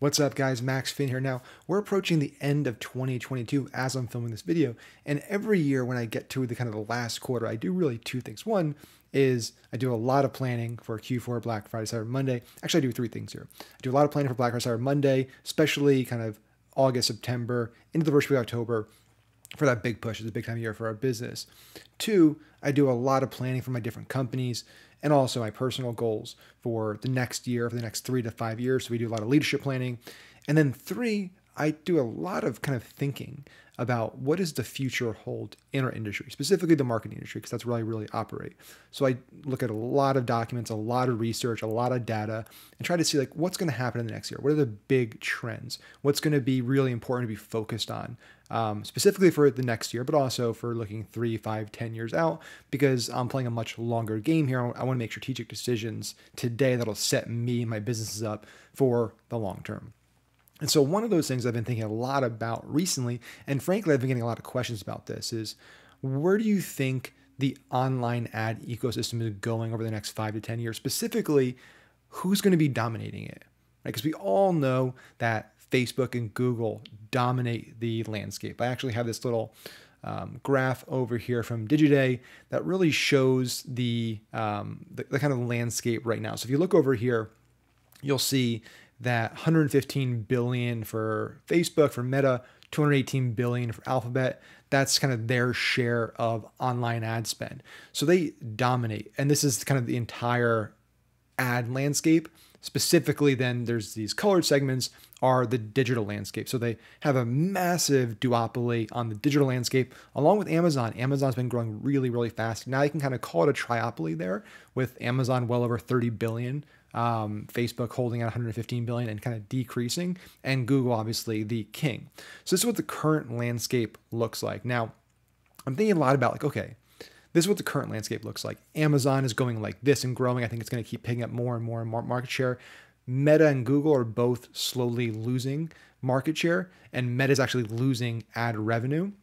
What's up, guys? Max Finn here. Now, we're approaching the end of 2022 as I'm filming this video, and every year when I get to the kind of the last quarter, I do really two things. One is I do a lot of planning for Q4, Black Friday, Cyber Monday. Actually, I do three things here. I do a lot of planning for Black Friday, Cyber Monday, especially kind of August, September, into the first week of October, for that big push. It's a big time of year for our business. Two, I do a lot of planning for my different companies and also my personal goals for the next year, for the next 3 to 5 years. So we do a lot of leadership planning. And then three, I do a lot of kind of thinking about what does the future hold in our industry, specifically the marketing industry, because that's where I really operate. So I look at a lot of documents, a lot of research, a lot of data, and try to see like what's going to happen in the next year. What are the big trends? What's going to be really important to be focused on, specifically for the next year, but also for looking 3, 5, 10 years out, because I'm playing a much longer game here. I want to make strategic decisions today that'll set me and my businesses up for the long term. And so one of those things I've been thinking a lot about recently, and frankly, I've been getting a lot of questions about this, is where do you think the online ad ecosystem is going over the next 5 to 10 years? Specifically, who's going to be dominating it? Right? Because we all know that Facebook and Google dominate the landscape. I actually have this little graph over here from Digiday that really shows the kind of landscape right now. So if you look over here, you'll see that 115 billion for Facebook, for Meta, 218 billion for Alphabet. That's kind of their share of online ad spend. So they dominate. And this is kind of the entire ad landscape. Specifically, then there's these colored segments are the digital landscape. So they have a massive duopoly on the digital landscape, along with Amazon. Amazon's been growing really, really fast. Now you can kind of call it a triopoly there, with Amazon well over 30 billion, Facebook holding at 115 billion and kind of decreasing, and Google obviously the king. So this is what the current landscape looks like. Now, I'm thinking a lot about like, okay, this is what the current landscape looks like. Amazon is going like this and growing. I think it's going to keep picking up more and more market share. Meta and Google are both slowly losing market share, and Meta is actually losing ad revenue.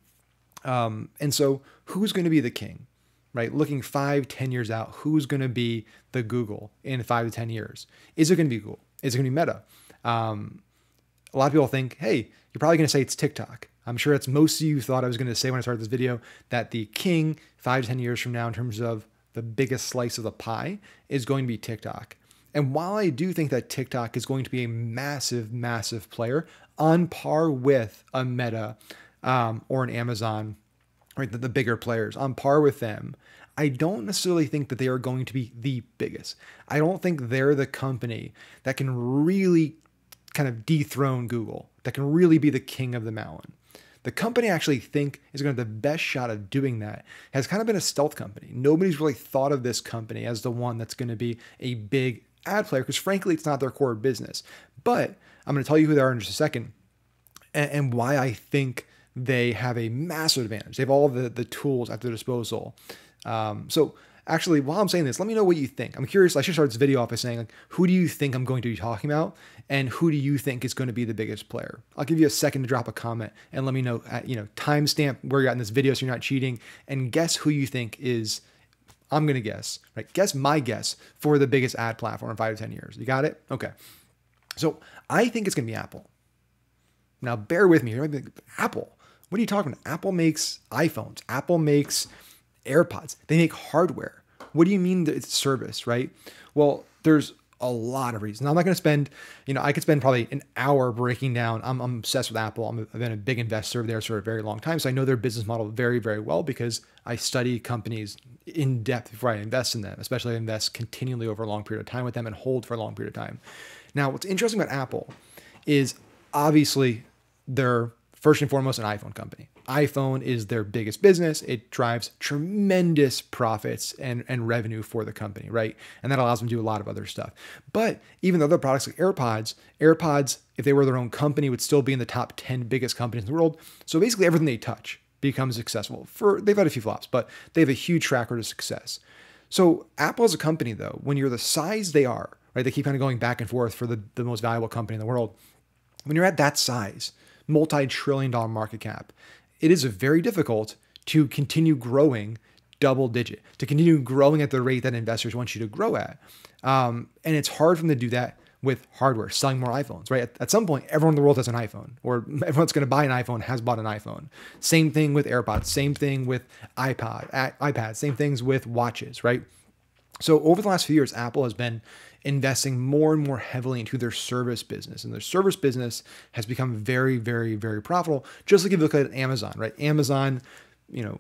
And so who's going to be the king, right? Looking 5, 10 years out, who's going to be the Google in 5 to 10 years? Is it going to be Google? Is it going to be Meta? A lot of people think, hey, you're probably going to say it's TikTok. I'm sure it's most of you thought I was going to say when I started this video that the king 5 to 10 years from now in terms of the biggest slice of the pie is going to be TikTok. And while I do think that TikTok is going to be a massive, massive player on par with a Meta or an Amazon, right, the bigger players, on par with them, I don't necessarily think that they are going to be the biggest. I don't think they're the company that can really kind of dethrone Google, that can really be the king of the mountain. The company I actually think is going to have the best shot of doing that has kind of been a stealth company. Nobody's really thought of this company as the one that's going to be a big ad player because frankly, it's not their core business. But I'm going to tell you who they are in just a second and why I think they have a massive advantage. They have all the tools at their disposal. So actually, while I'm saying this, let me know what you think. I'm curious. I should start this video off by saying, like, who do you think I'm going to be talking about, and who do you think is going to be the biggest player? I'll give you a second to drop a comment and let me know. Timestamp where you're at in this video so you're not cheating, and guess who you think is. I'm gonna guess, right? Guess my guess for the biggest ad platform in 5 to 10 years. You got it? Okay. So I think it's gonna be Apple. Now bear with me. You're like, Apple. What are you talking about? Apple makes iPhones. Apple makes AirPods. They make hardware. What do you mean that it's service, right? Well, there's a lot of reasons. I'm not going to spend, I could spend probably an hour breaking down. I'm obsessed with Apple. I've been a big investor there for a very long time. So I know their business model very, very well because I study companies in depth before I invest in them, especially I invest continually over a long period of time with them and hold for a long period of time. Now, what's interesting about Apple is obviously they're first and foremost an iPhone company. iPhone is their biggest business. It drives tremendous profits and revenue for the company, right? And that allows them to do a lot of other stuff. But even other products like AirPods, if they were their own company, would still be in the top 10 biggest companies in the world. So basically everything they touch becomes successful. They've had a few flops, but they have a huge track record of success. So Apple as a company, though, when you're the size they are, right? They keep kind of going back and forth for the most valuable company in the world. When you're at that size, multi-trillion-dollar market cap, it is very difficult to continue growing double digit, to continue growing at the rate that investors want you to grow at. And it's hard for them to do that with hardware, selling more iPhones, right? At some point, everyone in the world has an iPhone, or everyone's going to buy an iPhone, has bought an iPhone. Same thing with AirPods, same thing with iPads, same things with watches, right? So over the last few years, Apple has been investing more and more heavily into their service business. And their service business has become very, very, very profitable. Just like if you look at Amazon, right? Amazon,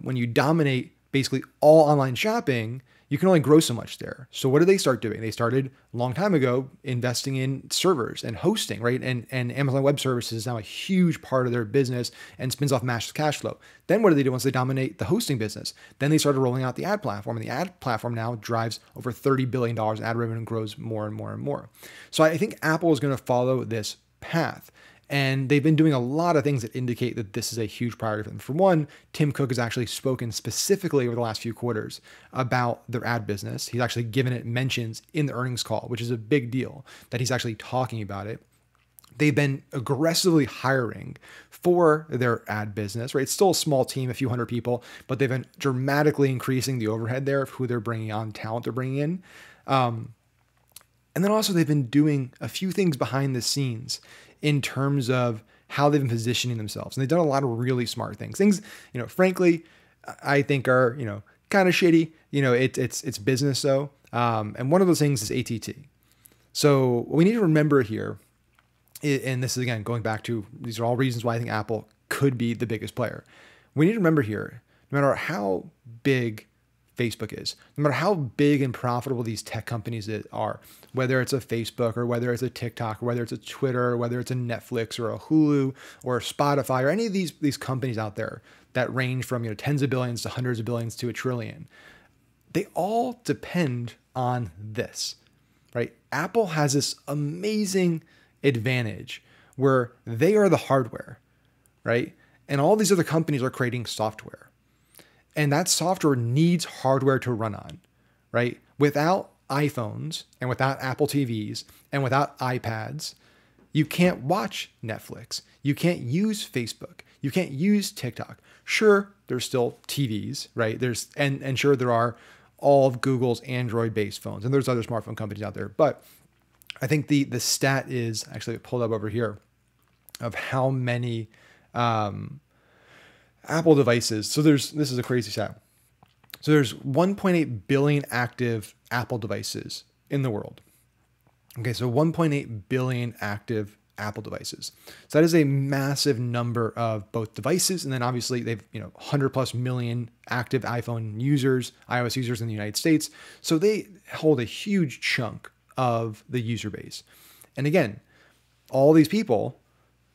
when you dominate basically all online shopping, you can only grow so much there. So what did they start doing? They started a long time ago investing in servers and hosting, right? And Amazon Web Services is now a huge part of their business and spins off massive cash flow. Then what do they do once they dominate the hosting business? Then they started rolling out the ad platform, and the ad platform now drives over $30 billion in ad revenue and grows more and more and more. So I think Apple is going to follow this path. And they've been doing a lot of things that indicate that this is a huge priority for them. For one, Tim Cook has actually spoken specifically over the last few quarters about their ad business. He's actually given it mentions in the earnings call, which is a big deal that he's actually talking about it. They've been aggressively hiring for their ad business, right? It's still a small team, a few hundred people, but they've been dramatically increasing the overhead there of who they're bringing on, talent they're bringing in. And then also they've been doing a few things behind the scenes in terms of how they've been positioning themselves. And they've done a lot of really smart things. Things, frankly, I think are, kind of shitty. It's business though. And one of those things is ATT. So what we need to remember here, and this is again, going back to, these are all reasons why I think Apple could be the biggest player. We need to remember here, no matter how big Facebook is, no matter how big and profitable these tech companies are, whether it's a Facebook or whether it's a TikTok or whether it's a Twitter or whether it's a Netflix or a Hulu or a Spotify or any of these companies out there that range from tens of billions to hundreds of billions to $1 trillion, they all depend on this, right? Apple has this amazing advantage where they are the hardware, right? And all these other companies are creating software. And that software needs hardware to run on, right? Without iPhones and without Apple TVs and without iPads, you can't watch Netflix. You can't use Facebook. You can't use TikTok. Sure, there's still TVs, right? And sure, there are all of Google's Android-based phones, and there's other smartphone companies out there. But I think the stat is actually pulled up over here of how many Apple devices. So this is a crazy stat. So there's 1.8 billion active Apple devices in the world. Okay, so 1.8 billion active Apple devices. So that is a massive number of both devices, and then obviously they've 100+ million active iPhone users, iOS users in the United States. So they hold a huge chunk of the user base. And again, all these people,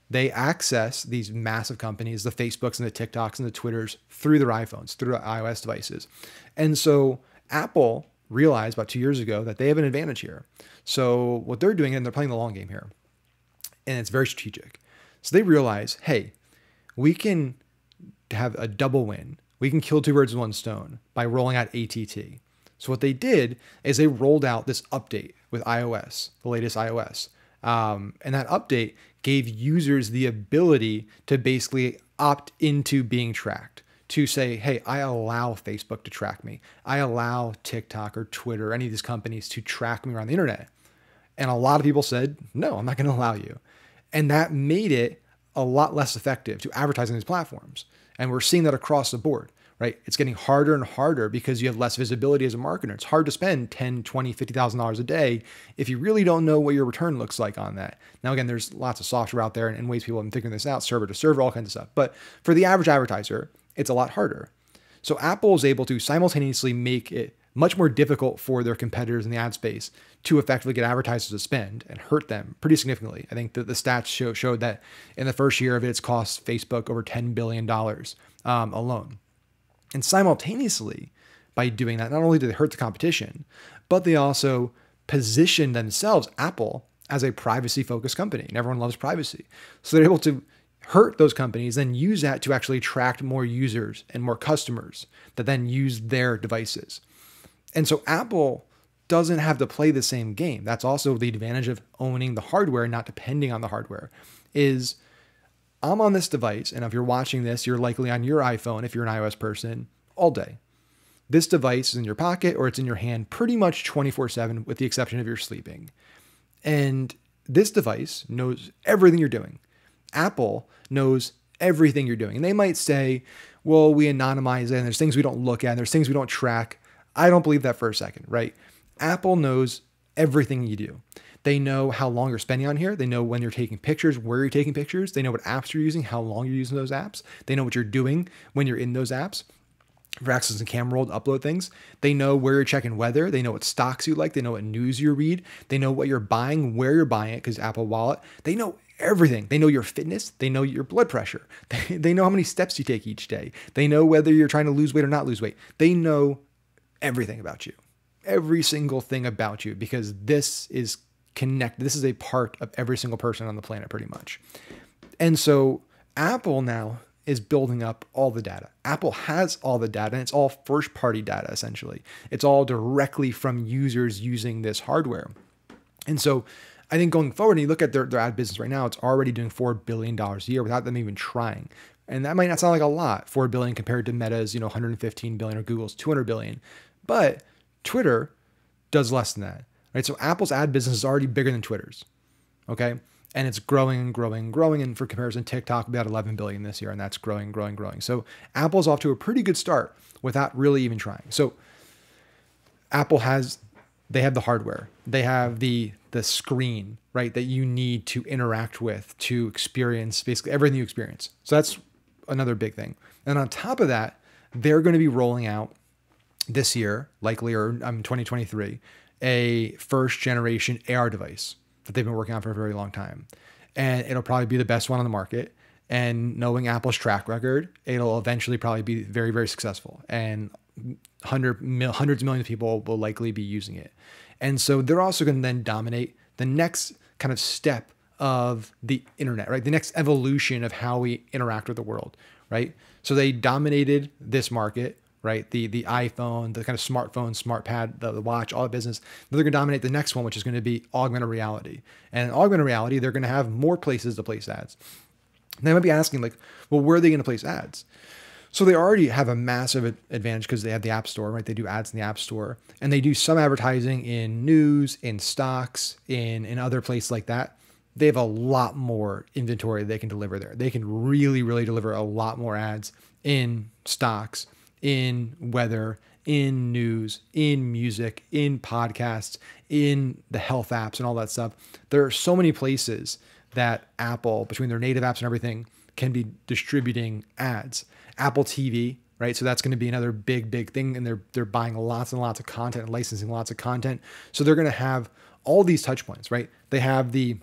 they access these massive companies, the Facebooks and the TikToks and the Twitters, through their iPhones, through their iOS devices. And so Apple realized about 2 years ago that they have an advantage here. So what they're doing, and they're playing the long game here, and it's very strategic. So they realize, hey, we can have a double win. We can kill two birds with one stone by rolling out ATT. So what they did is they rolled out this update with iOS, the latest iOS. And that update gave users the ability to basically opt into being tracked, to say, hey, I allow Facebook to track me. I allow TikTok or Twitter, any of these companies to track me around the internet. And a lot of people said, no, I'm not going to allow you. And that made it a lot less effective to advertise on these platforms. And we're seeing that across the board, right? It's getting harder and harder because you have less visibility as a marketer. It's hard to spend $10, $20, $50,000 a day if you really don't know what your return looks like on that. Now, again, there's lots of software out there and ways people have been figuring this out, server to server, all kinds of stuff. But for the average advertiser, it's a lot harder. So Apple is able to simultaneously make it much more difficult for their competitors in the ad space to effectively get advertisers to spend and hurt them pretty significantly. I think that the stats showed that in the first year of it, it's cost Facebook over $10 billion alone. And simultaneously, by doing that, not only do they hurt the competition, but they also position themselves, Apple, as a privacy-focused company. And everyone loves privacy. So they're able to hurt those companies, then use that to actually attract more users and more customers that then use their devices. And so Apple doesn't have to play the same game. That's also the advantage of owning the hardware and not depending on the hardware, is I'm on this device, and if you're watching this, you're likely on your iPhone if you're an iOS person all day. This device is in your pocket or it's in your hand pretty much 24/7 with the exception of you're sleeping. And this device knows everything you're doing. Apple knows everything you're doing. And they might say, well, we anonymize it and there's things we don't look at and there's things we don't track. I don't believe that for a second, right? Apple knows everything you do. They know how long you're spending on here. They know when you're taking pictures, where you're taking pictures. They know what apps you're using, how long you're using those apps. They know what you're doing when you're in those apps. For access and camera roll to upload things. They know where you're checking weather. They know what stocks you like. They know what news you read. They know what you're buying, where you're buying it, because Apple Wallet. They know everything. They know your fitness. They know your blood pressure. They know how many steps you take each day. They know whether you're trying to lose weight or not lose weight. They know everything about you, every single thing about you, because this is connected. This is a part of every single person on the planet pretty much. And so Apple now is building up all the data. Apple has all the data, and it's all first-party data, essentially. It's all directly from users using this hardware. And so I think going forward, and you look at their ad business right now, it's already doing $4 billion a year without them even trying. And that might not sound like a lot, $4 billion compared to Meta's, $115 billion or Google's $200 billion. But Twitter does less than that, right? So Apple's ad business is already bigger than Twitter's, okay? And it's growing and growing and growing. And for comparison, TikTok will be at 11 billion this year, and that's growing, growing, growing. So Apple's off to a pretty good start without really even trying. So Apple they have the hardware, they have the screen, right, that you need to interact with to experience basically everything you experience. So that's another big thing. And on top of that, they're going to be rolling out this year, likely, or 2023, a first generation AR device that they've been working on for a very long time. And it'll probably be the best one on the market. And knowing Apple's track record, it'll eventually probably be very, very successful. And hundreds of millions of people will likely be using it. And so they're also going to then dominate the next kind of step of the internet, right? The next evolution of how we interact with the world, right? So they dominated this market, right? The iPhone, the kind of smartphone, SmartPad, the watch, all the business. They're going to dominate the next one, which is going to be augmented reality. And in augmented reality, they're going to have more places to place ads. And they might be asking, like, well, where are they going to place ads? So they already have a massive advantage because they have the App Store, right? They do ads in the App Store, and they do some advertising in news, in stocks, in other places like that. They have a lot more inventory they can deliver there. They can really, really deliver a lot more ads in stocks, in weather, in news, in music, in podcasts, in the health apps and all that stuff. There are so many places that Apple, between their native apps and everything, can be distributing ads. Apple TV, right? So that's going to be another big, big thing. And they're buying lots and lots of content and licensing lots of content. So they're going to have all these touch points, right? They have the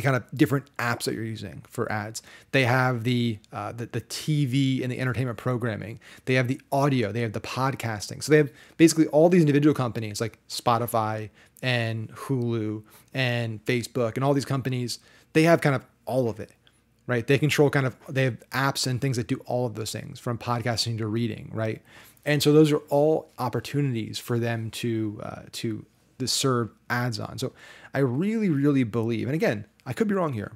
kind of different apps that you're using for ads. They have the TV and the entertainment programming. They have the audio. They have the podcasting. So they have basically all these individual companies like Spotify and Hulu and Facebook and all these companies. They have kind of all of it, right? They control they have apps and things that do all of those things, from podcasting to reading, right? And so those are all opportunities for them to serve ads on. So I really, really believe, and again, I could be wrong here,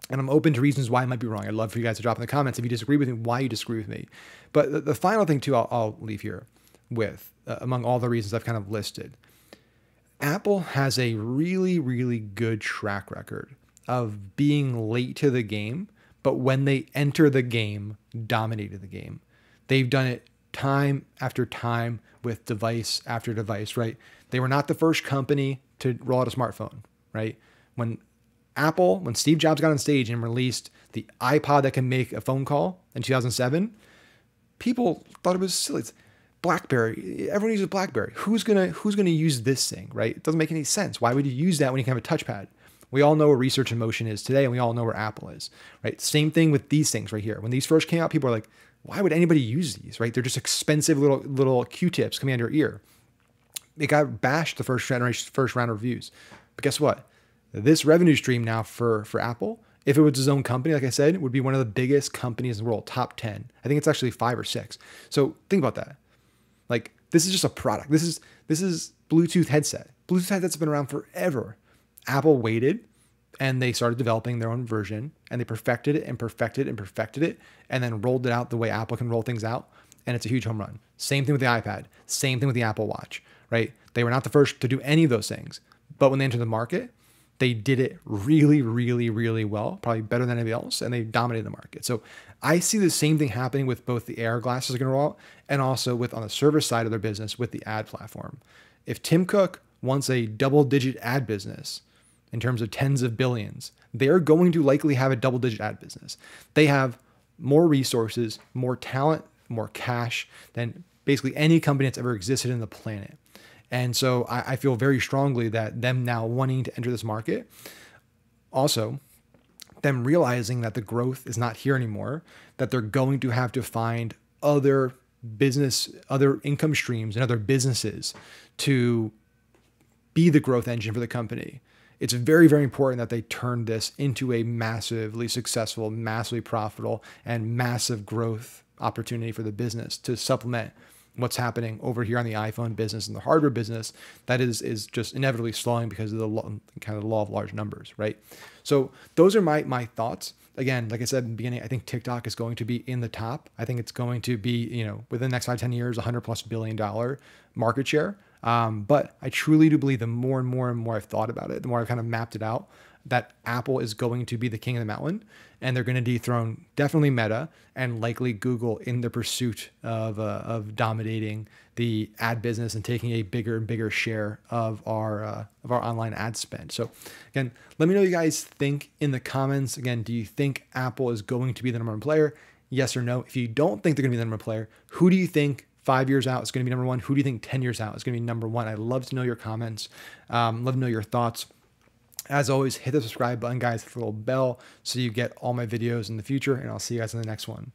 and I'm open to reasons why I might be wrong. I'd love for you guys to drop in the comments if you disagree with me, why you disagree with me. But the final thing too, I'll leave here with, among all the reasons I've kind of listed, Apple has a really, really good track record of being late to the game, but when they enter the game, dominated the game. They've done it time after time with device after device, right? They were not the first company to roll out a smartphone, right? When Steve Jobs got on stage and released the iPod that can make a phone call in 2007, people thought it was silly. It's BlackBerry. Everyone uses BlackBerry. Who's gonna use this thing, right? It doesn't make any sense. Why would you use that when you can have a touchpad? We all know where research in motion is today, and we all know where Apple is, right? Same thing with these things right here. When these first came out, people were like, why would anybody use these, right? They're just expensive little Q-tips coming out of your ear. It got bashed the first round of reviews. But guess what? This revenue stream now for Apple, if it was its own company, like I said, it would be one of the biggest companies in the world, top 10. I think it's actually 5 or 6. So think about that. Like, this is just a product. This is Bluetooth headset. Bluetooth headsets have been around forever. Apple waited, and they started developing their own version, and they perfected it and perfected it and perfected it, and then rolled it out the way Apple can roll things out. And it's a huge home run. Same thing with the iPad. Same thing with the Apple Watch, right? They were not the first to do any of those things. But when they entered the market, they did it really, really, really well, probably better than anybody else, and they dominated the market. So I see the same thing happening with both the AR glasses are going to roll out and also with on the service side of their business with the ad platform. If Tim Cook wants a double-digit ad business in terms of tens of billions, they're going to likely have a double-digit ad business. They have more resources, more talent, more cash than basically any company that's ever existed in the planet. And so I feel very strongly that them now wanting to enter this market, also them realizing that the growth is not here anymore, that they're going to have to find other other income streams and other businesses to be the growth engine for the company. It's very, very important that they turn this into a massively successful, massively profitable, and massive growth opportunity for the business to supplement what's happening over here on the iPhone business and the hardware business that is just inevitably slowing because of the kind of the law of large numbers, right? So those are my thoughts. Again, like I said in the beginning, I think TikTok is going to be in the top. I think it's going to be, within the next 5, 10 years, $100+ billion market share. But I truly do believe the more and more and more I've thought about it, the more I've kind of mapped it out, that Apple is going to be the king of the mountain, and they're going to dethrone definitely Meta and likely Google in the pursuit of dominating the ad business and taking a bigger and bigger share of our online ad spend. So again, let me know what you guys think in the comments. Again, do you think Apple is going to be the number one player? Yes or no? If you don't think they're going to be the number one player, who do you think 5 years out is going to be number one? Who do you think 10 years out is going to be number one? I'd love to know your comments. Love to know your thoughts. As always, hit the subscribe button, guys, hit the little bell so you get all my videos in the future, and I'll see you guys in the next one.